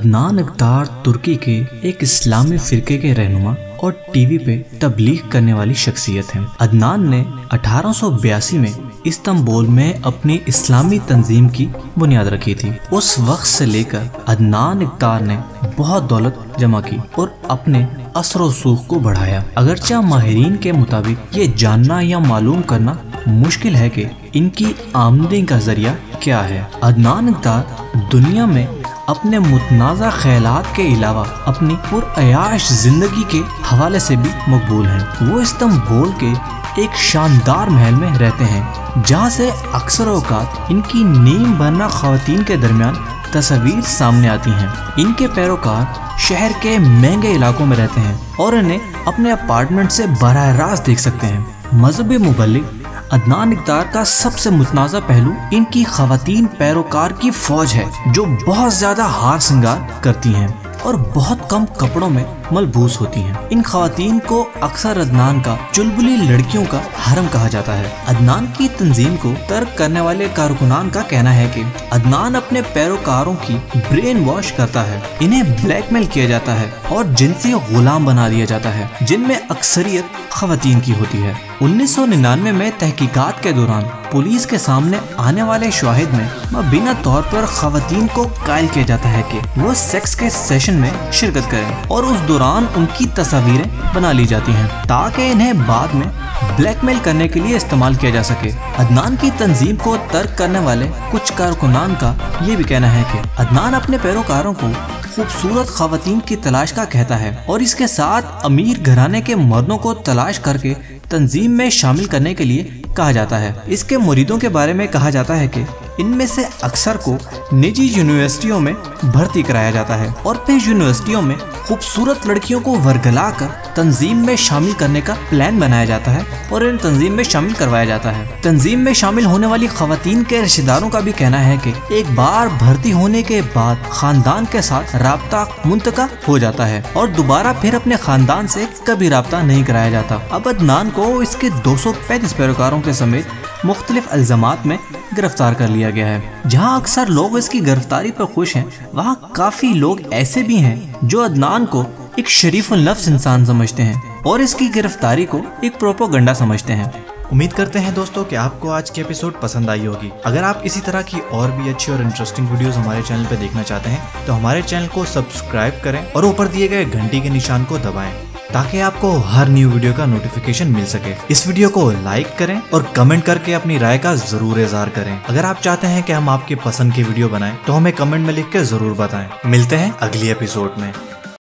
अदनान अख्तार तुर्की के एक इस्लामी फिरके के रहनुमा और टीवी पे तबलीग करने वाली शख्सियत हैं। अदनान ने 1882 में इस्तांबुल में अपनी इस्लामी तंजीम की बुनियाद रखी थी। उस वक्त से लेकर अदनान अख्तार ने बहुत दौलत जमा की और अपने असर व सूख को बढ़ाया। अगरचे माहिरीन के मुताबिक ये जानना या मालूम करना मुश्किल है कि इनकी आमदनी का जरिया क्या है। अदनान अख्तार दुनिया में अपने मुतनाज़ा ख्यालात के अलावा अपनी पुरअयाश जिंदगी के हवाले से भी मकबूल हैं। वो इस्तांबुल के एक शानदार महल में रहते हैं, जहाँ से अक्सर औकात इनकी नीम बरना ख़वातीन के दरमियान तस्वीर सामने आती हैं। इनके पैरोकार शहर के महंगे इलाकों में रहते हैं और इन्हें अपने अपार्टमेंट से बराह रास्त देख सकते हैं। मजहबी मुबल्लिग अदनान अख्तार का सबसे मुतनाज़ा पहलू इनकी ख़वातीन पैरोकार की फौज है, जो बहुत ज़्यादा हार श्रृंगार करती हैं और बहुत कम कपड़ों में मलबूस होती हैं। इन ख़वातीन को अक्सर अदनान का चुलबुली लड़कियों का हरम कहा जाता है। अदनान की तंजीम को तर्क करने वाले कारकुनान का कहना है कि अदनान अपने पैरोकारों की ब्रेन वॉश करता है, इन्हें ब्लैकमेल किया जाता है और जिनसी गुलाम बना दिया जाता है, जिनमें अक्सरियत ख़वातीन की होती है। 1999 में तहकीकात के दौरान पुलिस के सामने आने वाले शवाहिद में बिना तौर पर ख़वातीन को कायल किया जाता है कि वो सेक्स के सेशन में शिरकत करें और उस दौरान उनकी तस्वीरें बना ली जाती हैं ताकि इन्हें बाद में ब्लैकमेल करने के लिए इस्तेमाल किया जा सके। अदनान की तंजीम को तर्क करने वाले कुछ कारकुनान का ये भी कहना है कि अदनान अपने पैरोकारों को खूबसूरत ख़वातीन की तलाश का कहता है और इसके साथ अमीर घराने के मर्दों को तलाश करके तंजीम में शामिल करने के लिए कहा जाता है। इसके मुरीदों के बारे में कहा जाता है कि इनमें से अक्सर को निजी यूनिवर्सिटियों में भर्ती कराया जाता है और फिर यूनिवर्सिटियों में खूबसूरत लड़कियों को वर्गला कर तंजीम में शामिल करने का प्लान बनाया जाता है और इन तंजीम में शामिल करवाया जाता है। तंजीम में शामिल होने वाली ख़वातीन के रिश्तेदारों का भी कहना है कि एक बार भर्ती होने के बाद खानदान के साथ राब्ता मुंतका हो जाता है और दोबारा फिर अपने खानदान से कभी राब्ता नहीं कराया जाता। अब अदनान को इसके 235 पैरोकारों के समेत मुख्तलिफ इल्ज़ामात में गिरफ्तार कर लिया गया है। जहां अक्सर लोग इसकी गिरफ्तारी पर खुश हैं, वहां काफी लोग ऐसे भी हैं जो अदनान को एक शरीफुल नफ्स इंसान समझते हैं और इसकी गिरफ्तारी को एक प्रोपेगेंडा समझते हैं। उम्मीद करते हैं दोस्तों कि आपको आज की एपिसोड पसंद आई होगी। अगर आप इसी तरह की और भी अच्छी और इंटरेस्टिंग वीडियोस हमारे चैनल पे देखना चाहते हैं तो हमारे चैनल को सब्सक्राइब करें और ऊपर दिए गए घंटी के निशान को दबाएं ताकि आपको हर न्यू वीडियो का नोटिफिकेशन मिल सके। इस वीडियो को लाइक करें और कमेंट करके अपनी राय का जरूर इज़हार करें। अगर आप चाहते हैं कि हम आपके पसंद की वीडियो बनाएं तो हमें कमेंट में लिख के जरूर बताएं। मिलते हैं अगली एपिसोड में।